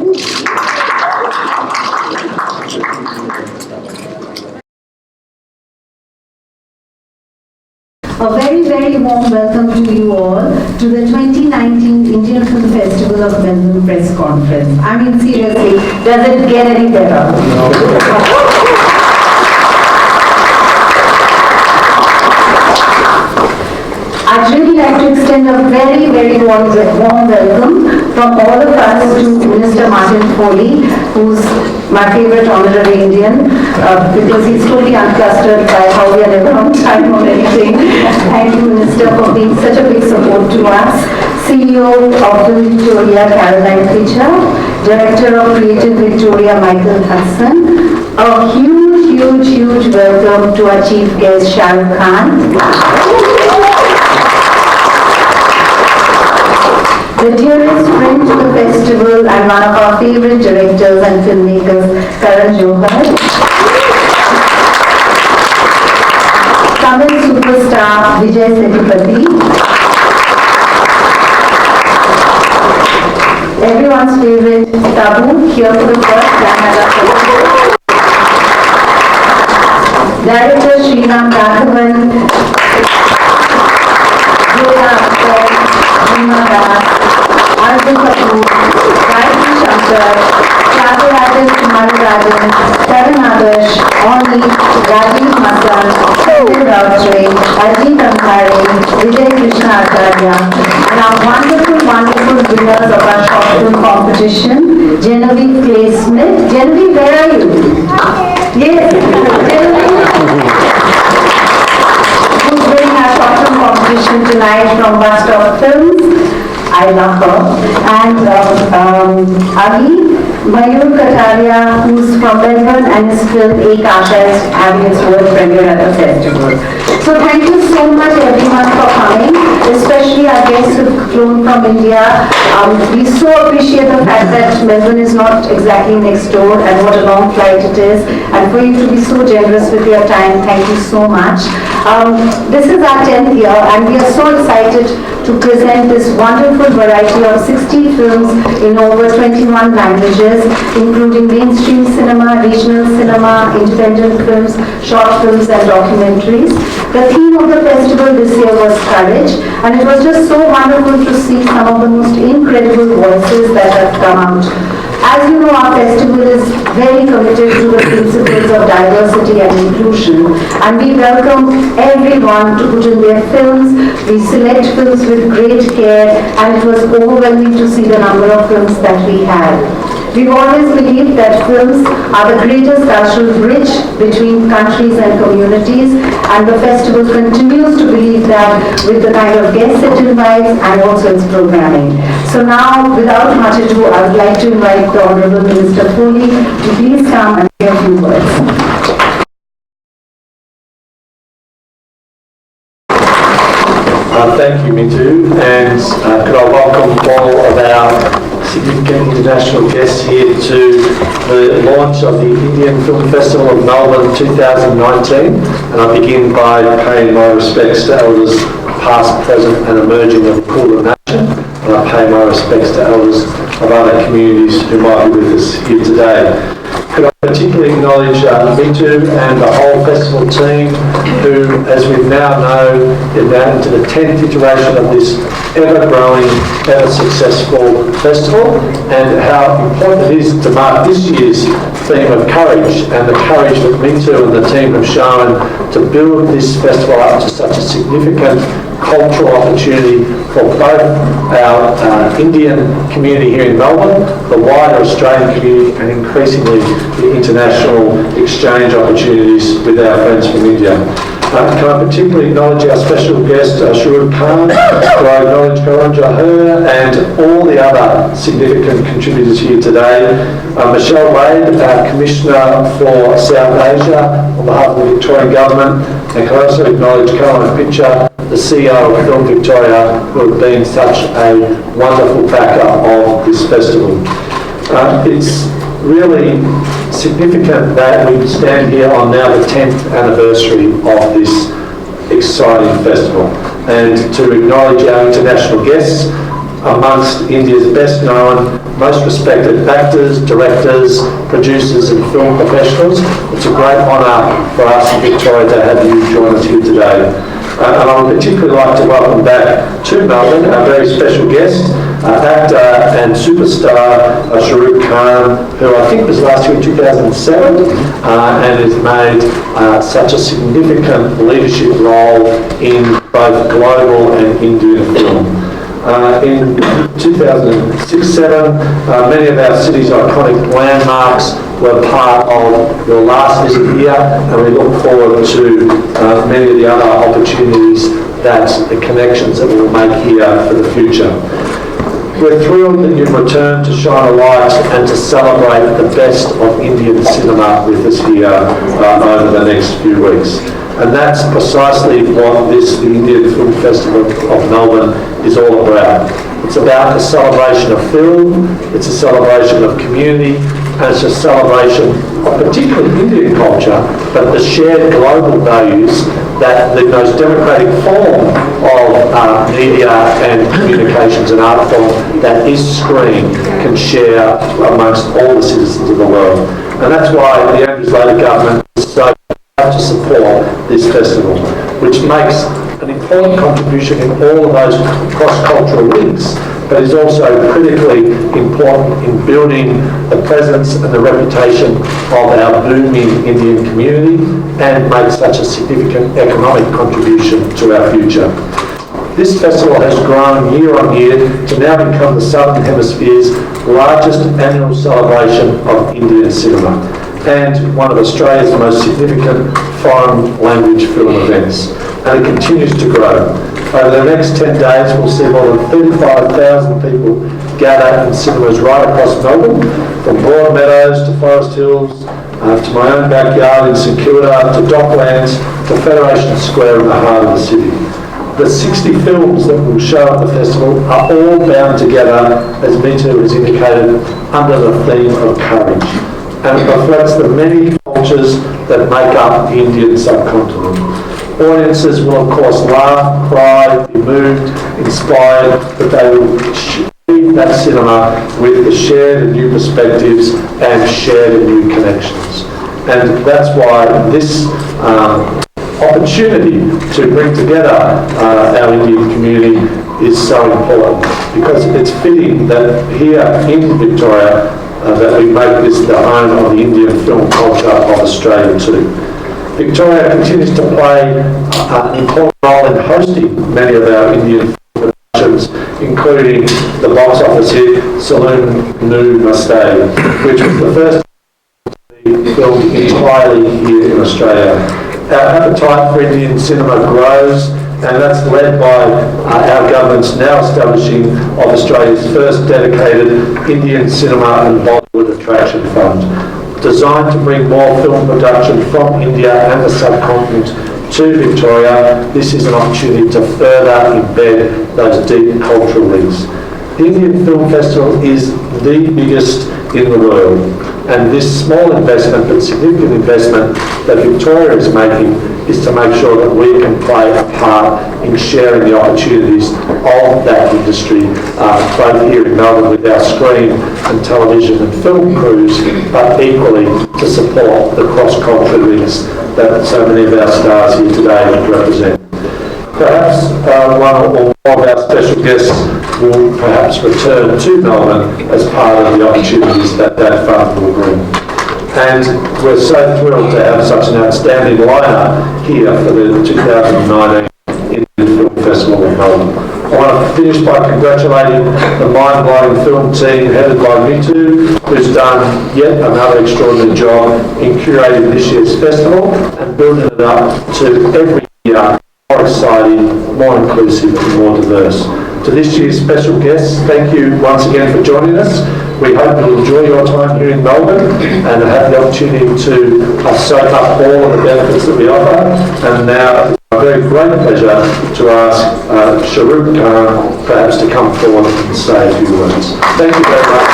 A very, very warm welcome to you all to the 2019 Indian Film Festival of Melbourne Press Conference. I mean, seriously, does it get any better? I'd really like to extend a very, very warm welcome from all of us to Minister Martin Foley, who's my favorite honorary Indian, because he's totally unclustered by how we are never on time or anything. Thank you, Minister, for being such a big support to us. CEO of Film Victoria, Caroline Pitcher, Director of Creative Victoria, Michael Hudson. A huge, huge, huge welcome to our chief guest, Shahrukh Khan. The dearest friend to the festival and one of our favorite directors and filmmakers, Karan Johar. Tamil superstar, Vijay Sethupathi. Everyone's favorite, Tabu, here for the first time. Director Sriram Raghavan. Julia Akhtar, Nima Das, Arjun Kapoor, Gayatri Shankar, Tyagarajan Kumarajan, Karan Adarsh, Oni, Rajiv Masan, Sanjay Rautray, Ajit Amhare, Vijay Krishna Acharya, and our wonderful, wonderful winners of our short film competition, Genevieve Clay Smith. Genevieve, where are you? Yes, Genevieve. Who's winning our short film competition tonight from Bus Stop Films. I love her. And Agi, Mayur Kataria, who's from Melbourne and his film Ek Aasha is having its world premiere at the festival. So thank you so much everyone for coming, especially our guests who've flown from India. We so appreciate the fact that Melbourne is not exactly next door and what a long flight it is. And for you to be so generous with your time, thank you so much. This is our 10th year and we are so excited to present this wonderful variety of 60 films in over 21 languages, including mainstream cinema, regional cinema, independent films, short films and documentaries. The theme of the festival this year was courage, and it was just so wonderful to see some of the most incredible voices that have come out. As you know, our festival is very committed to the principles of diversity and inclusion, and we welcome everyone to put in their films. We select films with great care, and it was overwhelming to see the number of films that we had. We've always believed that films are the greatest cultural bridge between countries and communities, and the festival continues to believe that with the kind of guests it invites and also its programming. So now, without much ado, I would like to invite the Honourable Minister Foley to please come and say a few words. Thank you, Mintu, and could I welcome all of our significant international guests here to the launch of the Indian Film Festival of Melbourne 2019, and I begin by paying my respects to elders past, present and emerging of the Kulin Nation, and I pay my respects to elders of other communities who might be with us here today. Could I particularly acknowledge Mintu and the whole festival team who, as we now know, is now into the 10th iteration of this ever-growing, ever-successful festival, and how important it is to mark this year's theme of courage, and the courage that Mintu and the team have shown to build this festival up to such a significant cultural opportunity for both our Indian community here in Melbourne, the wider Australian community, and increasingly the international exchange opportunities with our friends from India. Can I particularly acknowledge our special guest, Shahrukh Khan, can I acknowledge Karan Johar and all the other significant contributors here today. Michelle Wade, our Commissioner for South Asia on behalf of the Victorian Government, and can I also acknowledge Caroline Pitcher, the CEO of Film Victoria, who have been such a wonderful backer of this festival. It's really significant that we stand here on now the 10th anniversary of this exciting festival, and to acknowledge our international guests, amongst India's best known, most respected actors, directors, producers and film professionals. It's a great honour for us in Victoria to have you join us here today. And I would particularly like to welcome back to Melbourne our very special guest, actor and superstar Shahrukh Khan, who I think was last year in 2007 and has made such a significant leadership role in both global and Indian film. In 2006-07, many of our city's iconic landmarks were part of your last visit here, and we look forward to many of the other opportunities that the connections that we'll make here for the future. We're thrilled that you've returned to shine a light and to celebrate the best of Indian cinema with us here over the next few weeks. And that's precisely what the Indian Film Festival of Melbourne is all about. It's about a celebration of film, it's a celebration of community, and it's a celebration of particularly Indian culture, but the shared global values that the most democratic form of media and communications and art form that is screen can share amongst all the citizens of the world. And that's why the Andrews Later government is so proud to support this festival, which makes an important contribution in all of those cross-cultural links, but is also critically important in building the presence and the reputation of our booming Indian community and makes such a significant economic contribution to our future. This festival has grown year on year to now become the Southern Hemisphere's largest annual celebration of Indian cinema and one of Australia's most significant foreign language film events. And it continues to grow. Over the next 10 days, we'll see more than 35,000 people gather in cinemas right across Melbourne, from Broadmeadows to Forest Hills, to my own backyard in St Kilda, to Docklands, to Federation Square in the heart of the city. The 60 films that will show at the festival are all bound together, as Meetu has indicated, under the theme of courage. And it reflects the many cultures that make up the Indian subcontinent. Audiences will of course laugh, cry, be moved, inspired, but they will leave that cinema with the shared and new perspectives and shared and new connections. And that's why this opportunity to bring together our Indian community is so important, because it's fitting that here in Victoria that we make this the home of the Indian film culture of Australia too. Victoria continues to play an important role in hosting many of our Indian film productions, including the box office hit Saloon Nu Mastay, which was the first to be filmed entirely here in Australia. Our appetite for Indian cinema grows, and that's led by our government's now establishing of Australia's first dedicated Indian cinema and Bollywood attraction fund, designed to bring more film production from India and the subcontinent to Victoria. This is an opportunity to further embed those deep cultural links. The Indian Film Festival is the biggest in the world, and this small investment but significant investment that Victoria is making is to make sure that we can play a part in sharing the opportunities of that industry, both here in Melbourne with our screen and television and film crews, but equally to support the cross-cultural links that so many of our stars here today represent. Perhaps one or more of our special guests will perhaps return to Melbourne as part of the opportunities that that fund will bring. And we're so thrilled to have such an outstanding lineup here for the 2019 Indian Film Festival of Melbourne. I want to finish by congratulating the mind-blowing film team headed by Meetu, who's done yet another extraordinary job in curating this year's festival and building it up to every year more exciting, more inclusive and more diverse. To this year's special guests, thank you once again for joining us. We hope you'll enjoy your time here in Melbourne and have the opportunity to soak up all of the benefits that we offer. And now it's a very great pleasure to ask Shahrukh Khan perhaps to come forward and say a few words. Thank you very much.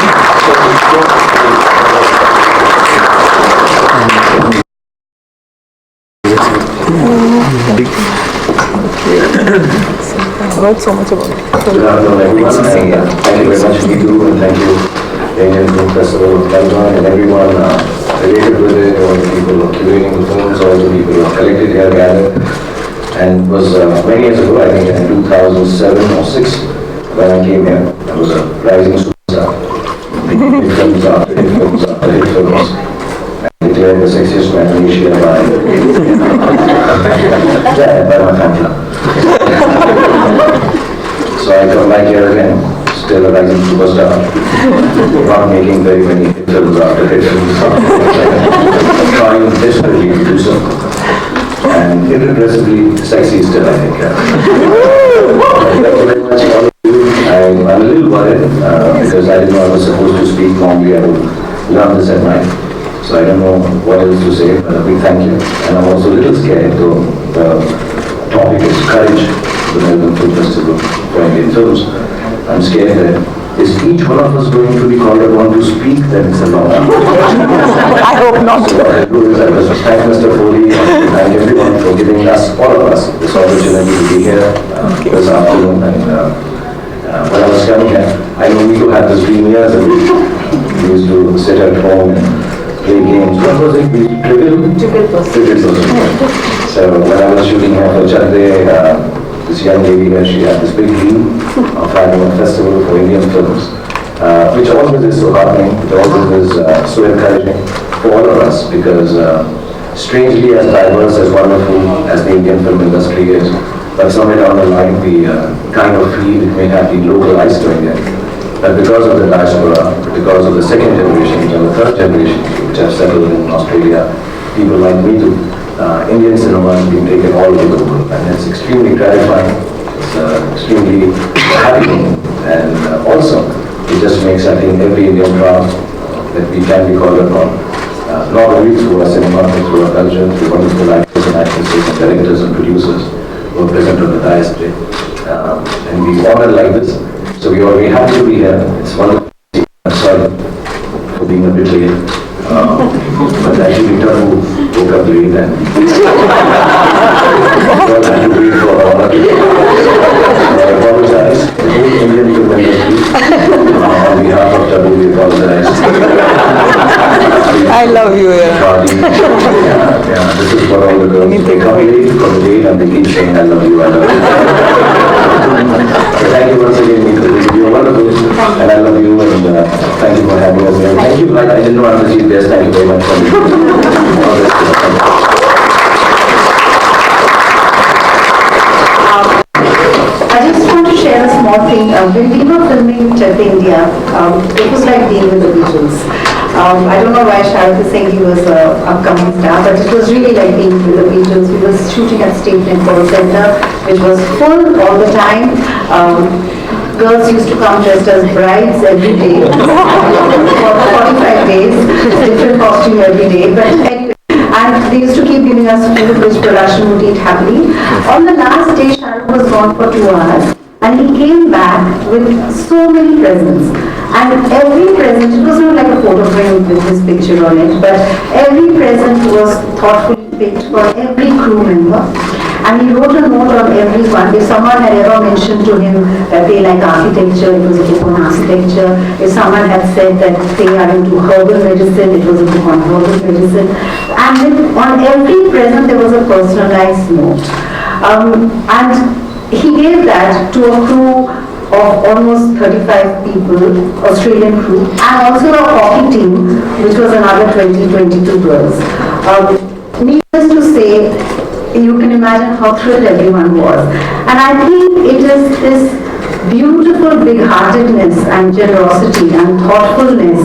heard so much about it. Good afternoon, everyone, and thank you very much, Neetu, and thank you, the Indian Film Festival of Melbourne, and everyone related with it, all the people who are curating the films, all the people who are collected here, gathered. And it was many years ago, I think in 2007 or 6, when I came here. I was a rising superstar. Hit films after hit films after hit films. And declared the sexiest man in Asia by my family. So I come back here again, still a rising superstar, not making very many hit films after hit films, trying desperately to do so, and irrepressibly sexy still, I think. Thank you very much, all of you. I'm a little worried because I didn't know I was supposed to speak. Normally I would learn this at night, so I don't know what else to say, but a big thank you. And I'm also a little scared, though the topic is courage, the Melbourne Film Festival for Indian films. I'm scared that is each one of us going to be called upon to speak, then it's a long time. I hope not. So what I do is I must thank Mr. Foley and thank everyone for giving us, all of us, this opportunity to be here this afternoon. And when I was coming here, I know we do have this dream years and we used to sit at home and play games. What was it? Trivial? Trivial. So when I was shooting here for Chande, this young lady here, she had this big dream of having a festival for Indian films, which always is so heartening, it always is so encouraging for all of us, because strangely as diverse, as wonderful as the Indian film industry is, but somewhere down the line we kind of feel it may have been localized to India. But because of the diaspora, because of the second generation and the third generation which have settled in Australia, people like me too, Indian cinema has been taken all over the world, and it's extremely gratifying, it's extremely happy, and also it just makes, I think, every Indian proud that we can be called upon, not only through our cinema, but through our culture, through wonderful actors and actresses and directors and producers who are present on the dais today, and we honored like this. So we are very happy to be here. It's wonderful. I'm sorry for being a bit late. But actually Peter who woke up late and all had to wait for all of you. So I apologize. The whole Indian film industry, on behalf of Tabu, we apologize. I love you, yeah. This is what all the girls, they come late from the date and they keep saying, I love you, I love you. So thank you once again, Neetu. You're wonderful, and I love you, and thank you for having us here. Thank you, I didn't know I was received this. Thank you very much for I just want to share a small thing. When we were filming Chak India, it was like being with the Beatles. I don't know why Shahrukh is saying he was an upcoming star, but it was really like being with the Beatles. We were shooting at State Call Center, which was full all the time. Girls used to come dressed as brides every day for 45 days, different costume every day. But anyway, and they used to keep giving us food, which production would eat happily. On the last day, Shahrukh was gone for 2 hours, and he came back with so many presents. And every present, it was not like a photo frame with his picture on it, but every present was thoughtfully picked for every crew member. And he wrote a note on everyone. If someone had ever mentioned to him that they like architecture, it was a book on architecture. If someone had said that they are into herbal medicine, it was a book on herbal medicine. And then on every present there was a personalized note. And he gave that to a crew of almost 35 people, Australian crew, and also a hockey team, which was another 22 girls. Needless to say, you can imagine how thrilled everyone was. And I think it is this beautiful big-heartedness and generosity and thoughtfulness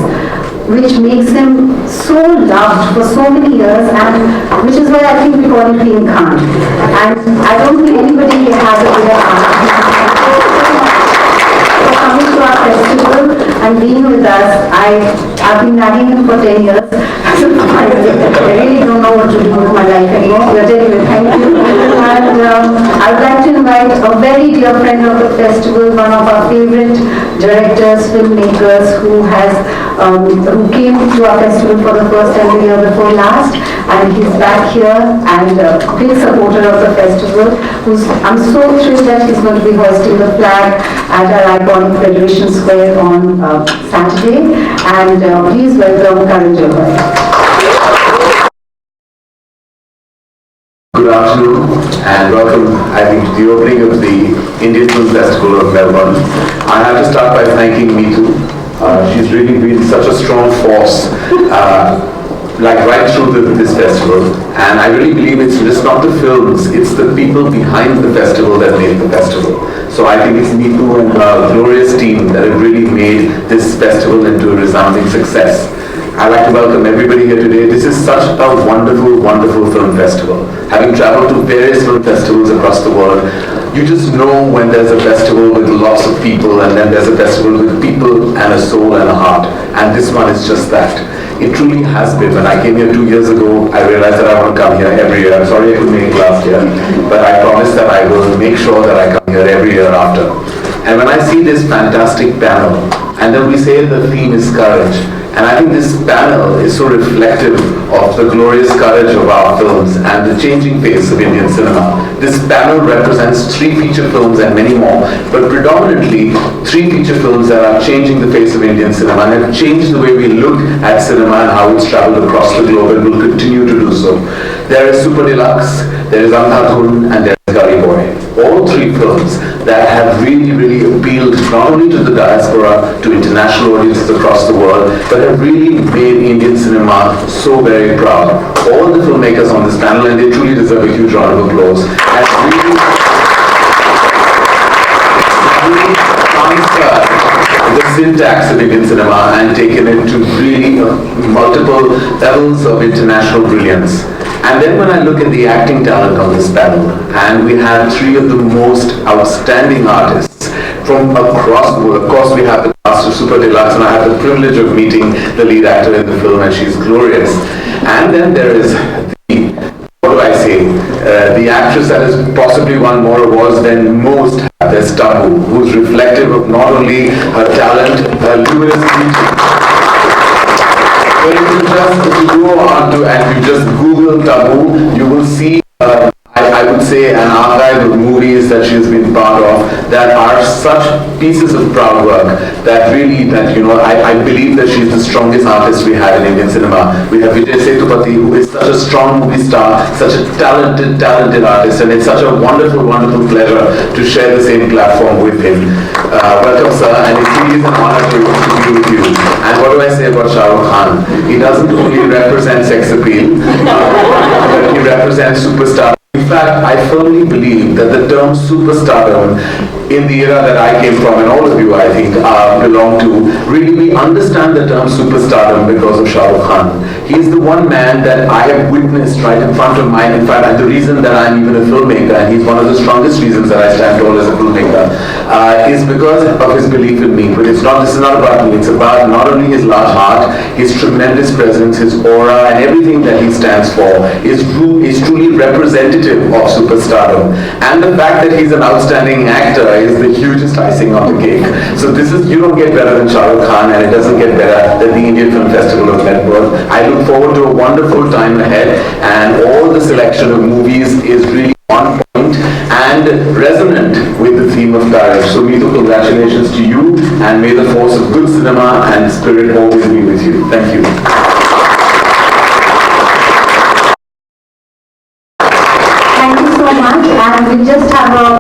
which makes him so loved for so many years, and which is why I think we call him King Khan. And I don't think anybody has a bigger heart. For coming to our festival and being with us. I've been nagging him for 10 years. I really don't know what to do with my life anymore. But anyway, thank you. And I would like to invite a very dear dear friend of the festival, one of our favorite directors, filmmakers who came to our festival for the first time the year before last, and he's back here and a big supporter of the festival. I'm so thrilled that he's going to be hoisting the flag at our iconic Federation Square on Saturday. And please welcome Karan Johar. Good afternoon and welcome, I think, to the opening of the Indian Film Festival of Melbourne. I have to start by thanking Meetu. She's really been such a strong force, right through this festival. And I really believe it's just not the films, it's the people behind the festival that make the festival. So I think it's Meetu and her glorious team that have really made this festival into a resounding success. I'd like to welcome everybody here today. This is such a wonderful, wonderful film festival. Having traveled to various film festivals across the world, you just know when there's a festival with lots of people and then there's a festival with people and a soul and a heart. And this one is just that. It truly has been. When I came here 2 years ago, I realized that I want to come here every year. I'm sorry I couldn't make it last year, but I promise that I will make sure that I come here every year after. And when I see this fantastic panel, and then we say the theme is courage, and I think this panel is so reflective of the glorious courage of our films and the changing face of Indian cinema. This panel represents 3 feature films and many more, but predominantly 3 feature films that are changing the face of Indian cinema and have changed the way we look at cinema and how it's traveled across the globe and will continue to do so. There is Super Deluxe, there is Andhadhun, and there is Gully Boy. All 3 films that have really, really appealed not only to the diaspora, to international audiences across the world, but have really made Indian cinema so very proud. All the filmmakers on this panel, and they truly deserve a huge round of applause, have really transferred the syntax of Indian cinema and taken it to really multiple levels of international brilliance. And then when I look at the acting talent on this panel, and we have 3 of the most outstanding artists from across the world. Of course, we have the cast of Super Deluxe, and I have the privilege of meeting the lead actor in the film, and she's glorious. And then there is the actress that has possibly won more awards than most have. There's Tabu, who's reflective of not only her talent, her luminous beauty. But if you go on to and you just Google Tabu, you will see I would say an archive of movies that she has been part of that are such pieces of proud work that really, I believe that she's the strongest artist we have in Indian cinema. We have Vijay Sethupathi, who is such a strong movie star, such a talented artist, and it's such a wonderful, wonderful pleasure to share the same platform with him. Welcome, sir, and it's really an honor to be with you. And what do I say about Shahrukh Khan? He doesn't only represent sex appeal, but he represents superstar. In fact, I firmly believe that the term superstardom in the era that I came from, and all of you I think belong to, really we understand the term superstardom because of Shahrukh Khan. He is the one man that I have witnessed right in front of mine. In fact, and the reason that I'm even a filmmaker, and he's one of the strongest reasons that I stand tall as a filmmaker, is because of his belief in me. But this is not about me, it's about not only his large heart, his tremendous presence, his aura, and everything that he stands for is truly representative of superstardom. And the fact that he's an outstanding actor is the hugest icing on the cake. So you don't get better than Shahrukh Khan, and it doesn't get better than the Indian Film Festival of Melbourne. I look forward to a wonderful time ahead, and all the selection of movies is really on point and resonant with the theme of courage. So Meetu, congratulations to you, and may the force of good cinema and spirit always be with you. Thank you. Thank you so much, and we just have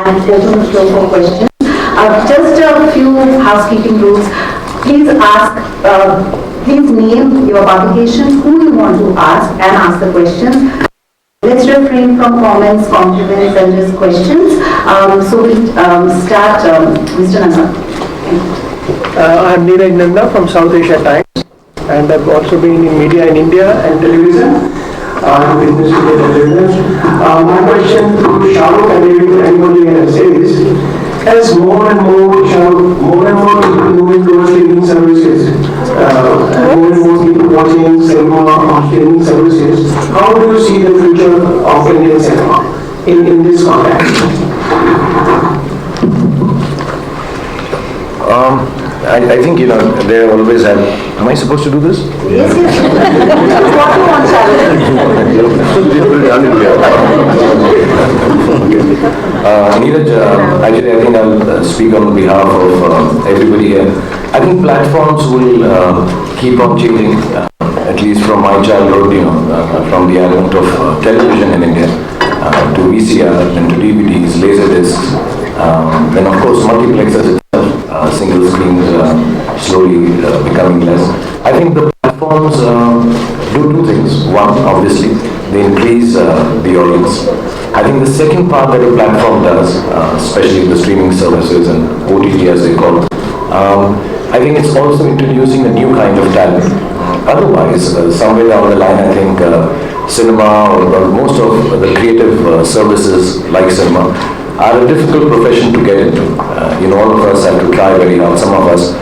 open the floor for questions. Just a few housekeeping rules. Please please name your publication, who you want to ask, and ask the question. Let's refrain from comments, compliments, and just questions. So we'll start, Mr. Nanda. I'm Neeraj Nanda from South Asia Times, and I've also been in media in India and television. Business today television. My question to Shahrukh and anybody else is, as more and more people moving towards streaming services, more and more people watching cinema on streaming services, how do you see the future of Indian cinema in this context? I think, they always have, am I supposed to do this? Yes, yes. What you want, Neeraj, actually, I think I'll speak on behalf of everybody here. I think platforms will keep on changing, at least from my childhood, from the advent of television in India to VCR, then to DVDs, Laserdiscs, then of course multiplexes itself, single screens slowly becoming less. I think the platforms do two things. One, obviously, they increase the audience. I think the second part that a platform does, especially the streaming services and OTT as they call it, I think it's also introducing a new kind of talent. Otherwise, somewhere down the line, I think cinema or most of the creative services like cinema are a difficult profession to get into. All of us have to try very hard. Some of us,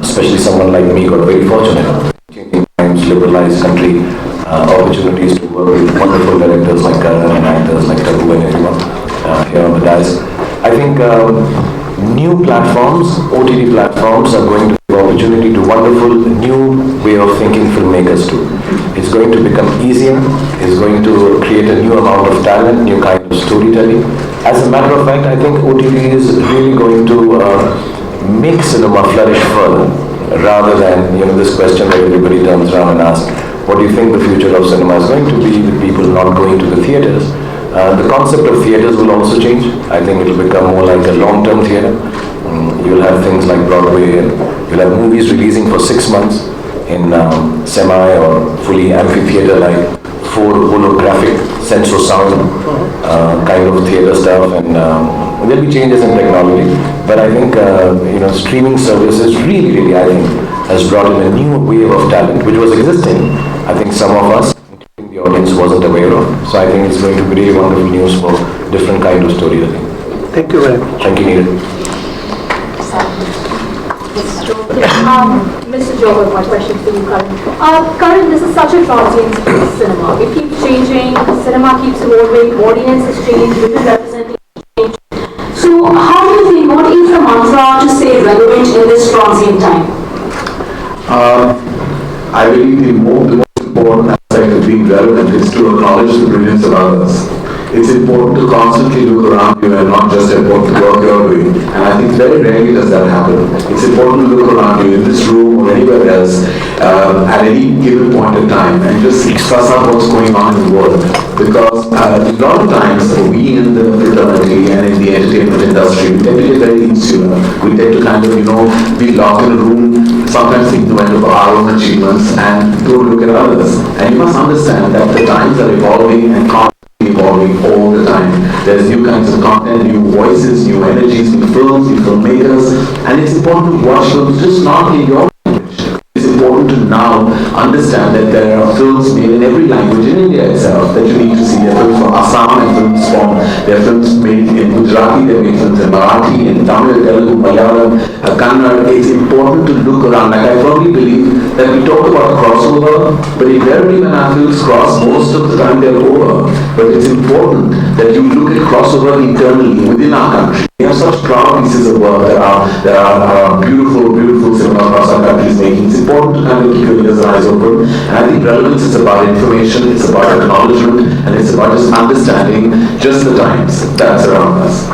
especially someone like me, got very fortunate. Changing times, liberalized country, opportunities to work with wonderful directors like Karan and actors like Tabu and everyone here on the dais. I think new platforms, OTT platforms, are going to give opportunity to wonderful new way of thinking filmmakers too. It's going to become easier. It's going to create a new amount of talent, new kind of storytelling. As a matter of fact, I think OTT is really going to make cinema flourish further, rather than this question that everybody turns around and asks, what do you think the future of cinema is going to be with people not going to the theaters? The concept of theaters will also change. I think it will become more like a long-term theater. You'll have things like Broadway, and you'll have movies releasing for 6 months in semi or fully amphitheater, like 4 holographic sense of sound kind of theater stuff, and there'll be changes in technology. But I think streaming services really, I think, has brought in a new wave of talent which was existing. I think some of us, including the audience, wasn't aware of. So I think it's going to be really wonderful news for different kind of storytelling. Thank you very much. Thank you, Neeraj. Mr. Johar, my question for you, Karan. Karan, this is such a transient cinema. It keeps changing, cinema keeps evolving, audiences change, women representing change. So how do you think, what is the mantra to stay relevant in this transient time? I believe the most important aspect of being relevant is to acknowledge the brilliance of others. It's important to constantly look around you and not just at what the work you're doing. And I think very rarely does that happen. It's important to look around you in this room or anywhere else at any given point in time and just suss out what's going on in the world. Because a lot of times we in the fraternity and in the entertainment industry, we tend to get very insular. We tend to kind of, be locked in a room, sometimes thinking of our own achievements and don't look at others. And you must understand that the times are evolving and evolving all the time. There's new kinds of content, new voices, new energies, new films, new filmmakers, and it's important to watch films just not in your language. It's important to now understand that there are films made in every language in India itself that you need to see. There are films from Assam and films there are films made in Gujarati, there are made films in Marathi, in Tamil, Telugu, Malayalam, Kannada. It's important to look around. Like I firmly believe that we talk about crossover, but invariably when our films cross, most of the time they're over. But it's important that you look at crossover internally within our country. We have such proud pieces of work that are beautiful cinema across our countries making. It's important to kind of keep your ears and eyes open. And I think relevance is about information, it's about acknowledgement, and it's about just understanding just the times that's around us.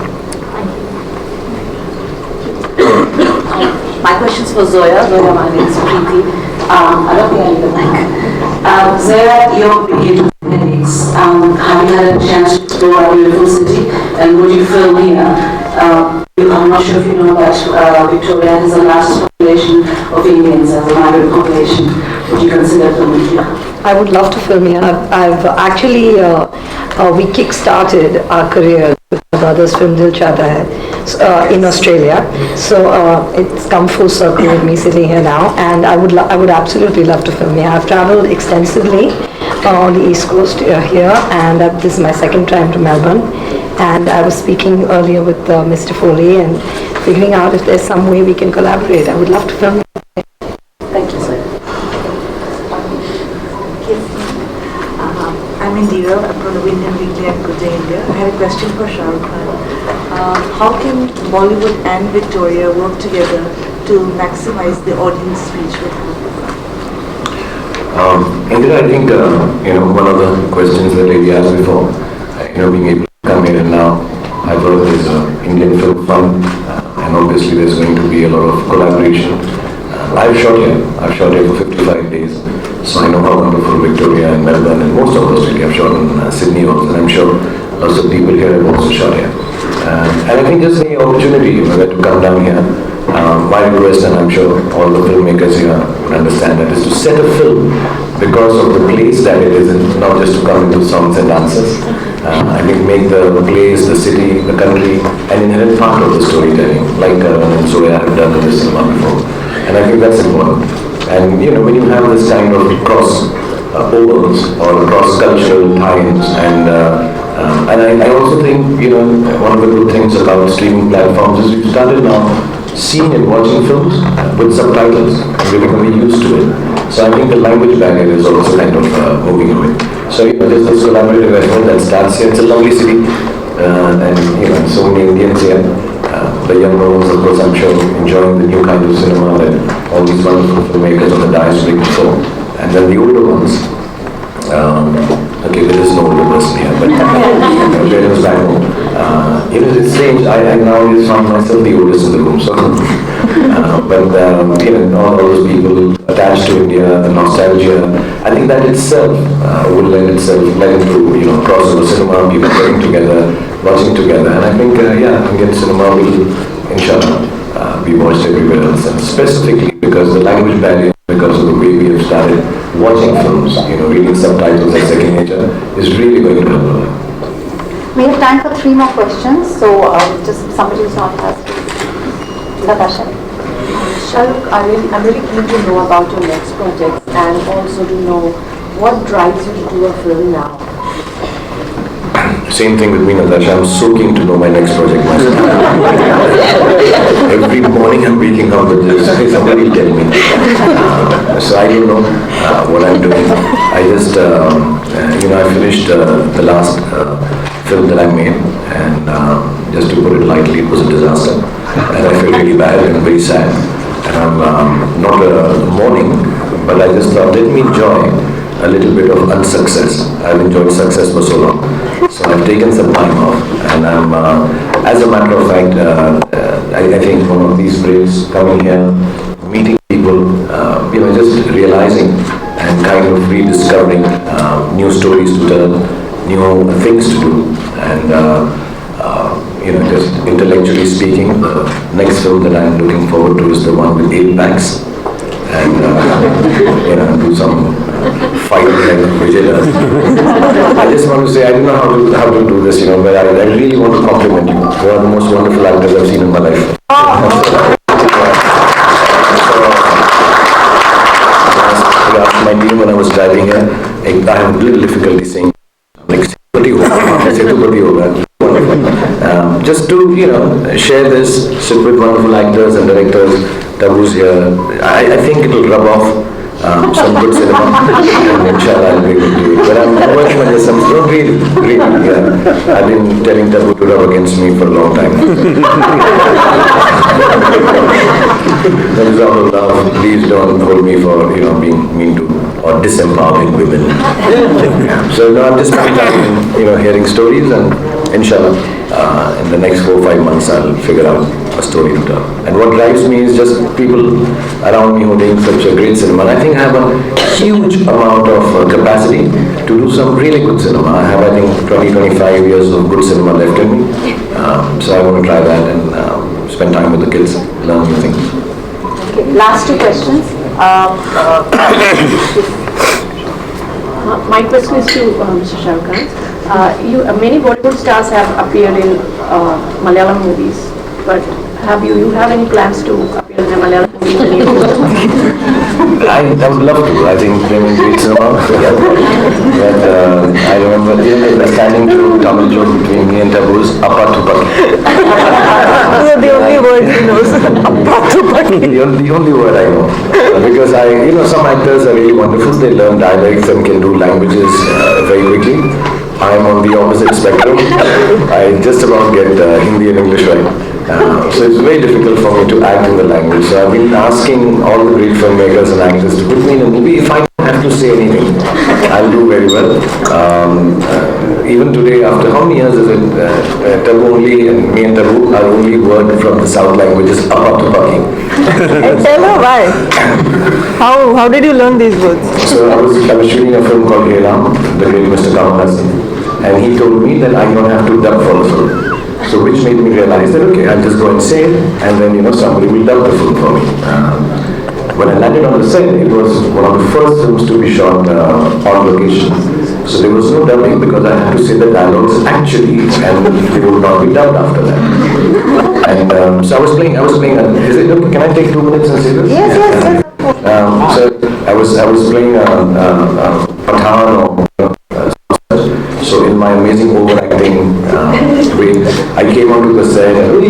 My question's for Zoya. Zoya, my name is Preeti. I don't think I need a mic. Zoya, you're big into headaches. Have you had a chance to explore our beautiful city? And would you film here? I'm not sure if you know, but Victoria has the largest population of Indians as a migrant population. Would you consider filming here? I would love to film here. I've actually, we kick-started our career with my brother's film Dil Chahta Hai in Australia. So it's come full circle with me sitting here now, and I would absolutely love to film here. I've traveled extensively on the East Coast here, and this is my second time to Melbourne. And I was speaking earlier with Mr. Foley and figuring out if there's some way we can collaborate. I would love to film here. Thank you, sir. I'm Indira. I'm from the Indian Weekly and Good Day India. I had a question for Shahrukh Khan. How can Bollywood and Victoria work together to maximize the audience reach with Indira, I think, one of the questions that lady asked before, being able to come here and now, I've heard there's an Indian Film Fund, and obviously there's going to be a lot of collaboration. I've shot here for 55 days, so I know how wonderful Victoria and Melbourne and most of Australia. I've shot in Sydney also, and I'm sure lots of people here have also shot here. And I think just the opportunity to come down here, my request, and I'm sure all the filmmakers here would understand that, is to set a film because of the place that it is in, not just to come into songs and dances. I think make the place, the city, the country an inherent part of the storytelling, like Karan and Zoya have done in this cinema before. And I think that's important. And when you have this kind of cross overs or cross-cultural times, and I also think one of the good things about streaming platforms is we've started now seeing and watching films with subtitles. We're becoming used to it. So I think the language barrier is also kind of moving away. So there's this collaborative effort that starts here. It's a lovely city, and so many Indians here. The young ones, of course, I'm sure, enjoying the new kind of cinema that all these wonderful filmmakers on the dais bring before. And then the older ones, okay, there is no older person here, but parents back home. It's strange, I now just find myself the oldest in the room, so. But all those people attached to India, the nostalgia, I think that itself will lend into crossover cinema, people getting together, watching together, and I think, Indian cinema will, inshallah, be watched everywhere else, and specifically because the language barrier, because of the way we have started watching films, reading subtitles as second nature, is really going to help a lot. We have time for 3 more questions, so just somebody who's not asked. Natasha. Shahrukh, I'm really keen to know about your next project and also to know what drives you to do a film now. Same thing with me, Natasha. I'm so keen to know my next project myself. Every morning I'm waking up with this. Somebody tell me. So I don't know what I'm doing. I just, I finished the last film that I made, and just to put it lightly, it was a disaster. And I felt really bad and very sad. And I'm not mourning, but I just thought, let me enjoy a little bit of unsuccess. I've enjoyed success for so long. So I've taken some time off, and I'm, as a matter of fact, I think one of these breaks, coming here, meeting people, just realizing and kind of rediscovering new stories to tell, new things to do, and just intellectually speaking, the next film that I'm looking forward to is the one with 8 packs, and do some fighting like Vijay does. I just want to say, I don't know how to do this, but I really want to compliment you. You are the most wonderful actors I've seen in my life. My team, when I was driving here, I have a little difficulty saying, just to share this, sit with wonderful actors and directors, Tabu's here. I think it will rub off some good cinema, and inshallah I'll be able to do it. But I'm working on this. I'm really, yeah. I've been telling Tabu to rub against me for a long time. That is all love. Please don't hold me for being mean to or disempowering women. So I'm just spending time hearing stories, and inshallah in the next 4 or 5 months I'll figure out a story to tell. And what drives me is just people around me who are doing such a great cinema. And I think I have a huge amount of capacity to do some really good cinema. I have, I think, 20-25 years of good cinema left in me. So I want to try that and spend time with the kids, learn new things. Okay, last 2 questions. My question is to Mr. Shahrukh Khan. Many Bollywood stars have appeared in Malayalam movies, but you have any plans to appear in a Malayalam movie? I would love to. I think playing great cinema. But I remember the standing to Tamil joke between me and Tabu is Appa Tupaki. Those are the only words he knows. Appa Tupaki. The only word I know. Because some actors are really wonderful. They learn dialects and can do languages very quickly. I'm on the opposite spectrum. I just about get Hindi and English right. So it's very difficult for me to act in the language. So I've been asking all the great filmmakers and actors to put me in a movie. If I don't have to say anything, I'll do very well. Even today, after how many years is it? Tabu only, and me and Tabu, our only word from the South language is apatupaki. Tell her why. How did you learn these words? So I was shooting a film called Heram, the great Mr. Karan Johar, and he told me that I don't have to dub for the film. So which made me realize that okay, I'll just go and say it, and then somebody will dub the film for me. When I landed on the set, it was one of the first films to be shot on location. So there was no dubbing because I had to say the dialogues actually, and they would not be dubbed after that. And so I was playing. Is it okay? Can I take 2 minutes and say this? Yes. So I was playing Pathan or so in my amazing overacting way, I came onto the set and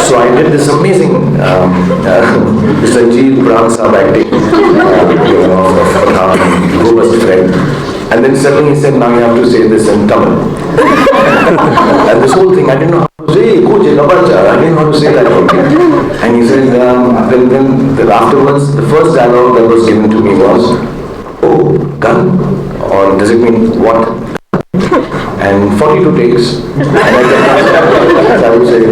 so I did this amazing Sanjeev Bransab acting of Pathan, robust friend. And then suddenly he said, now you have to say this in Tamil. And this whole thing, I didn't know how to say, I didn't know how to say that. And he said, then afterwards, the first dialogue that was given to me was, oh, gun? Or does it mean what? And 42 takes. And I would say,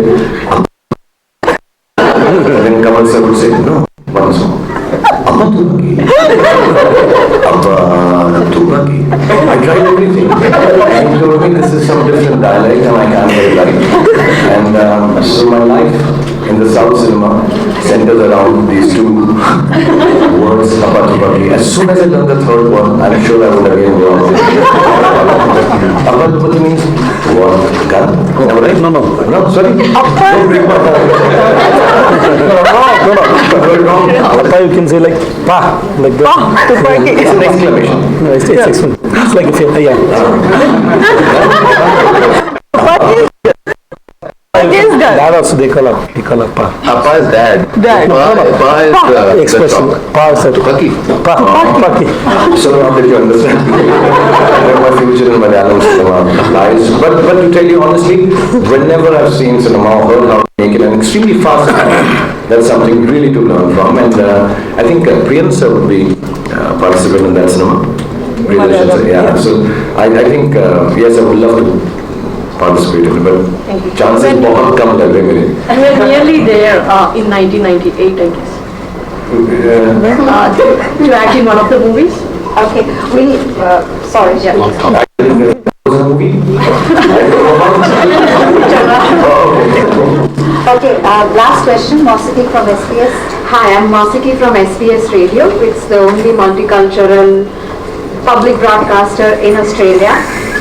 and then Kamal sir would say, no, once more. I tried everything. And he told me this is some different dialect and I can't get it right. And so my life in the South cinema centers around these two words, apatupati. As soon as I learned the third one, I'm sure I would again go on. Apatupati means what? Gun? Right? No, sorry. No. You can say like pa, like that. It's an exclamation. No, it's exclamation. It's like if you, yeah. What is that? Dad also they call up pa. Pa is dad. Dad. Pa is the Expression. Pa is Paki. Paki. So now that you understand where my future in Malayalam cinema lies. But to tell you honestly, whenever I've seen cinema or heard how to make it an extremely fast time, that's something really to learn from. And I think Priyan sir would be participant in that cinema. Yeah. So I think yes, I would love to participate in it, but chances बहुत कम लग रहे मेरे. And we're nearly there in 1998, I guess. To act in one of the movies. Okay, sorry, I think it was a movie. Okay, last question, Mausiki from SBS. Hi, I'm Mausiki from SBS Radio. It's the only multicultural public broadcaster in Australia.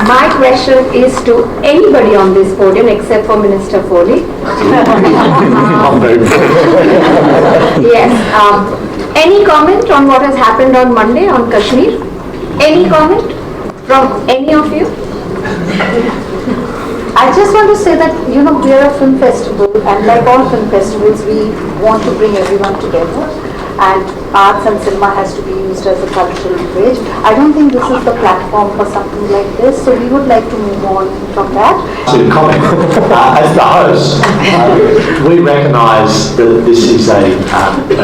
My question is to anybody on this podium except for Minister Foley. Yes. Any comment on what has happened on Monday on Kashmir? Any comment from any of you? I just want to say that, we are a film festival, and like all film festivals, we want to bring everyone together, and arts and cinema has to be used as a cultural bridge. I don't think this is the platform for something like this, so we would like to move on from that. Comment. As the host, we recognise that this is a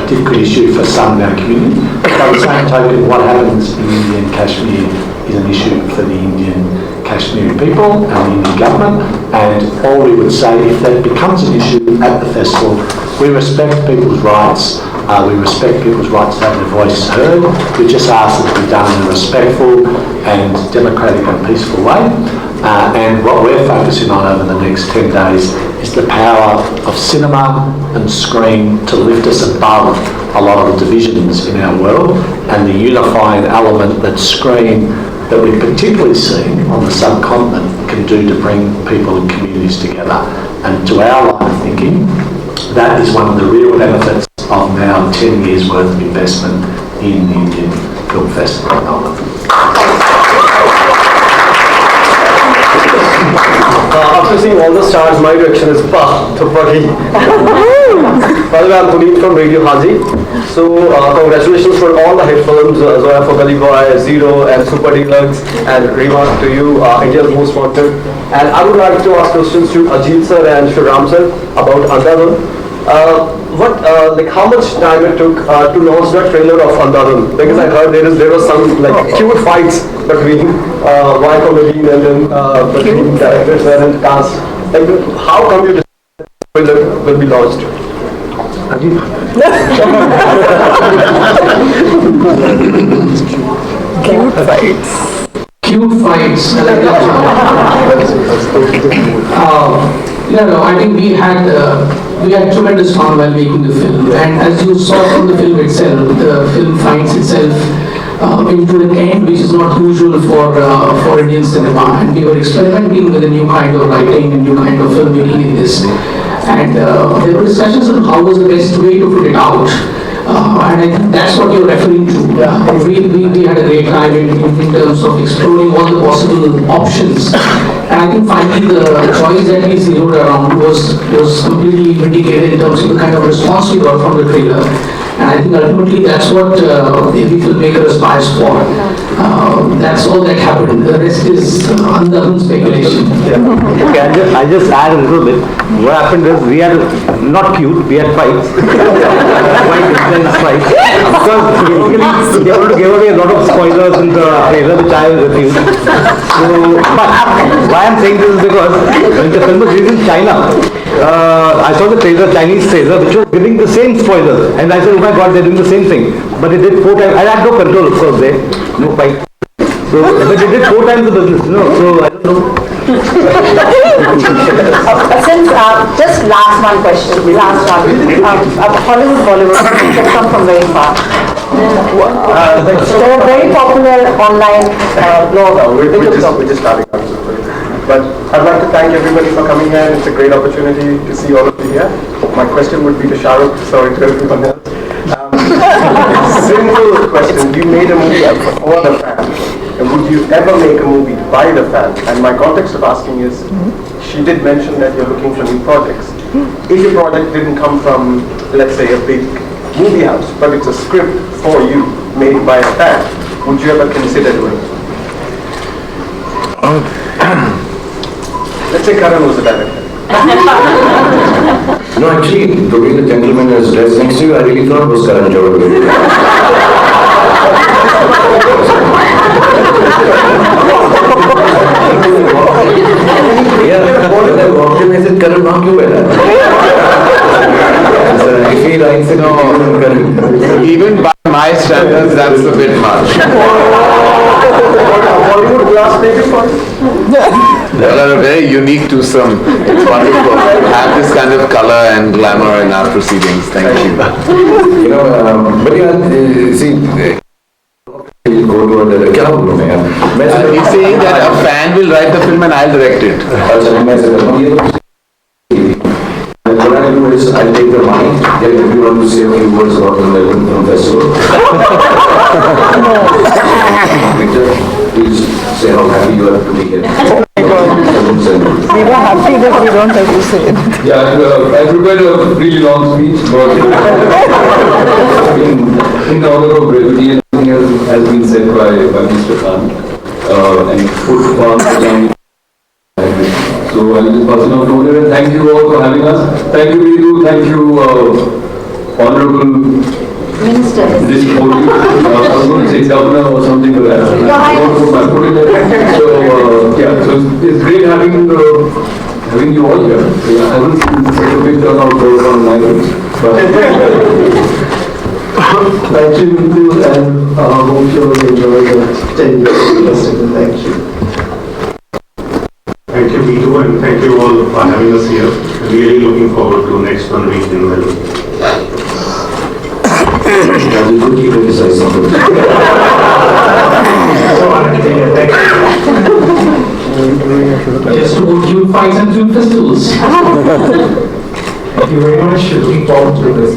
difficult issue for some in our community. By the same token, what happens in Indian Kashmir is an issue for the Indian Kashmiri people and the Indian government, and all we would say, if that becomes an issue at the festival, we respect people's rights. We respect people's rights to have their voice heard. We just ask that it be done in a respectful and democratic and peaceful way. And what we're focusing on over the next 10 days is the power of cinema and screen to lift us above a lot of the divisions in our world, and the unifying element that screen that we've particularly seen on the subcontinent can do to bring people and communities together. And to our line of thinking, that is one of the real benefits of now 10 years worth of investment in the Indian Film Festival in Melbourne. After seeing all the stars, my reaction is Tupaki. By the way, I'm Puneet from Radio Haji. So congratulations for all the hit films Zoya for Gully Boy, Zero, and Super Deluxe, and Remark to you, India's Most Wanted. And I would like to ask questions to Ajit sir and Shriram sir about Andhadhun. How much time it took to launch the trailer of Andhadhun? Because I heard there was some cute fights between Y comedy and then between directors and cast. How come you decided the trailer will be launched? Cute fights. Cute fights. I like that. I think we had tremendous fun while making the film, and as you saw from the film itself, the film finds itself into an end which is not usual for Indian cinema, and we were experimenting with a new kind of writing, a new kind of filmmaking in this, and there were discussions on how was the best way to put it out. And I think that's what you're referring to. We had a great time in terms of exploring all the possible options. And I think finally the choice that we zeroed around was completely vindicated in terms of the kind of response we got from the trailer. And I think ultimately that's what every filmmaker aspires for. That's all that happened. The rest is Andhadhun speculation. Okay, I'll just add a little bit. What happened is we had, not cute, we had fights. Quite intense fights. Because basically they wanted to give away a lot of spoilers in the trailer, which I refused. So, but why I'm saying this is because when the film was released in China, I saw the trailer, Chinese trailer, which was giving the same spoilers. And I said, oh my god, they're doing the same thing. But they did 4 times. I had no control, of course, there. No fight. So, but they did 4 times the business, so I don't know. Since, just last one question, Hollywood, Bollywood, can come from very far. They're very popular online blog. We're just starting out. But I'd like to thank everybody for coming here. It's a great opportunity to see all of you here. My question would be to Shahrukh, sorry to everyone else. Simple question. You made a movie for the fan. And would you ever make a movie by the fan? And my context of asking is, she did mention that you're looking for new projects. If your project didn't come from, let's say, a big movie house, but it's a script for you, made by a fan, would you ever consider doing it? Let's say Karan was the director. No, actually, the way the gentleman is dressed next to you, I really thought was Karan Johar. Yeah, when I walked in, I said, Karan, where are you? If he likes it, no. Even by my standards, that's a bit much. Bollywood glass maybe for They are very unique to some. It's wonderful to have this kind of color and glamour in our proceedings. Thank you. But yeah, see, go to a He's saying that a fan will write the film and I'll direct it. What I do is I take the money, get everyone to say a few words about the Melbourne Film Festival. Victor, please say how happy you are to be here. We were happy that we don't have to say it. Yeah, I prepared a really long speech, but in the order of brevity, everything has been said by Mr. Khan and put on the Chinese. So I'll just pass it on to him, and thank you all for having us. Thank you, Ritu. Thank you, Honorable Minister. This podium. I was going to say governor or something like that. So it's great having you all here. I haven't seen such a big turnout for online, but thank you, Ritu, and hope you all enjoy the 10 years festival. Thank you. Thank you, Vito, and thank you all for having us here. Really looking forward to next 1 week in Melbourne. Just about cute fights and film festivals. Thank you very much. Looking forward to this.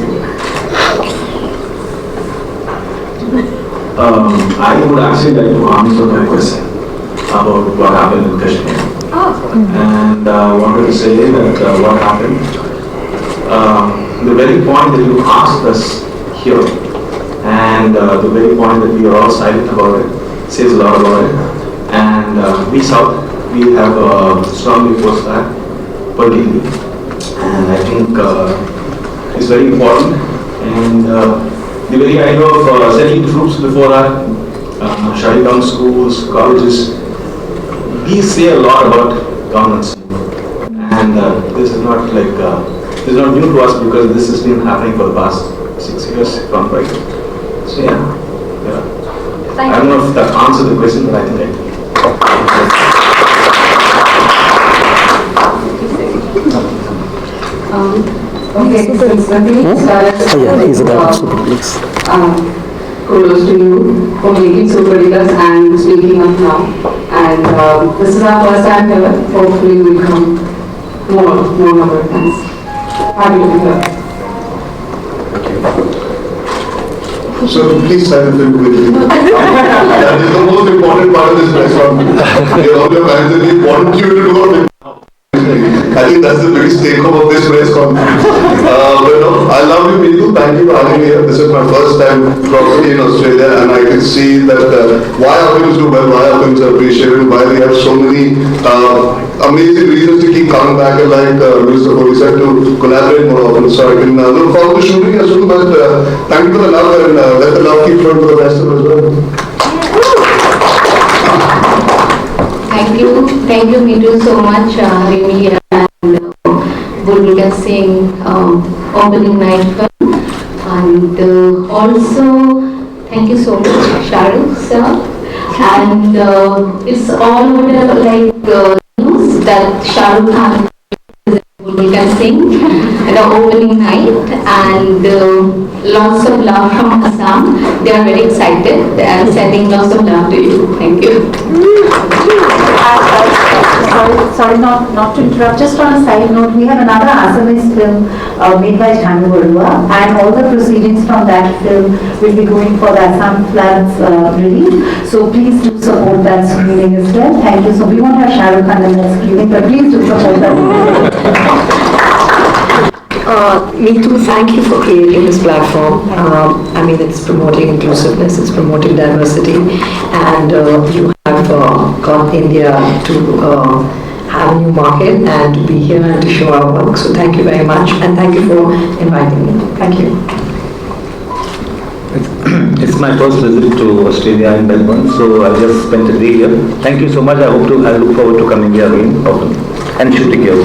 I would actually like to answer my question about what happened in Kashmir. And I wanted to say that what happened, the very point that you asked us here, And the very point that we are all silent about it says a lot about it. And we South, we have strongly opposed that politically. And I think it's very important. And the very idea of setting troops before that, shutting down schools, colleges, these say a lot about governance. And this is not like, this is not new to us because this has been happening for the past 6 years, if I'm right. So yeah. I don't know if that answered the question, but I think I did. Okay, so kudos to you for making superlatives and speaking up now. And this is our first time here. Hopefully we'll come more number of times. Happy to be here. So please sign the film with me. That is the most important part of this press conference. All your fans, we want you to do it. I think that's the biggest take-home of this press conference. I love you, Meetu. Thank you for having me here. This is my first time probably in Australia, and I can see that why our films do well, why our films are appreciated, why we have so many amazing reasons to keep coming back and like Mr. Kohli said, to collaborate more often. So I can look forward to shooting as soon, but thank you for the love and let the love keep flowing for the rest of us as well. Thank you Meetu so much having me here and Bulbul Singh opening night film, and also thank you so much Shahrukh sir, and it's all like news that Shahrukh Khan Bulbul Singh at the opening night, and lots of love from Assam. They are very excited and sending lots of love to you. Thank you. Sorry, not to interrupt. Just on a side note, we have another Assamese film made by Jhanu Barua, and all the proceedings from that film will be going for the Assam floods relief. So please do support that screening as well. Thank you. So we won't have Shahrukh Khan in that screening, but please do support that. Meetu, thank you for creating this platform. I mean, it's promoting inclusiveness, it's promoting diversity, and you have got India to have a new market and to be here and to show our work. So thank you very much, and thank you for inviting me. Thank you. It's my first visit to Australia in Melbourne, so I just spent a day here. Thank you so much. I look forward to coming here again often and shooting here.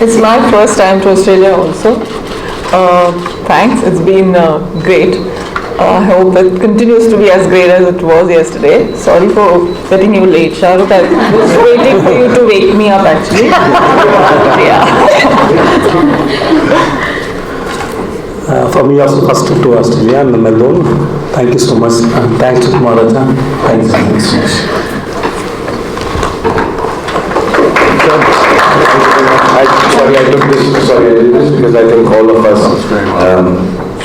It's my first time to Australia also. Thanks, it's been great. I hope it continues to be as great as it was yesterday. Sorry for getting you late, Shahrukh. I was waiting for you to wake me up actually. For me also first trip to Australia and Melbourne. Thank you so much. Thanks to Maharaja. Thanks so much. I did this because I think all of us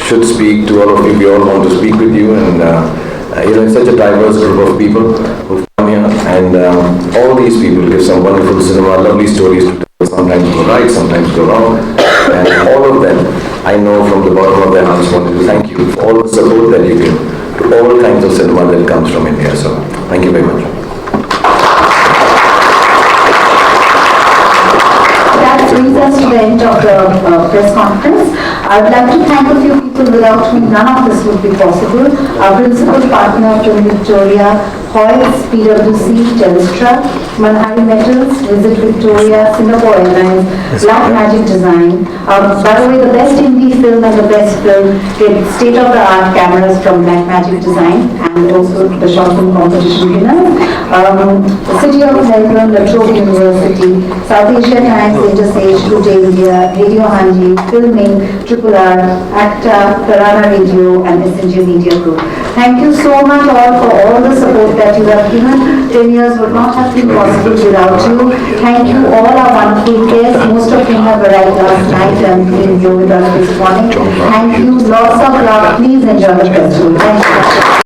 should speak to all of you. We all want to speak with you, and it's such a diverse group of people who've come here, and all these people give some wonderful cinema, lovely stories to tell. Sometimes go right, sometimes go wrong, and all of them, I know from the bottom of their hearts, wanted to thank you for all the support that you give to all kinds of cinema that comes from India. So, thank you very much. That brings us to the end of the press conference. I would like to thank a few people without whom none of this would be possible. Our principal partner from Victoria, Hoyts, PwC, Telstra, Manhari Metals, Visit Victoria, Singapore Airlines, Black Magic Design. By the way, the best indie film and the best film get state-of-the-art cameras from Black Magic Design, and also the short film competition winners. The City of Melbourne, La Trobe University, South Asia Times, Intersage, Good India, Radio Hanji, Filming, Triple R, ACTA, Tarana Radio, and SNG Media Group. Thank you so much all for all the support that you have given. 10 years would not have been possible without you. Thank you all our wonderful guests, most of whom have arrived last night and been here with us this morning. Thank you, lots of love. Please enjoy the festival. Thank you.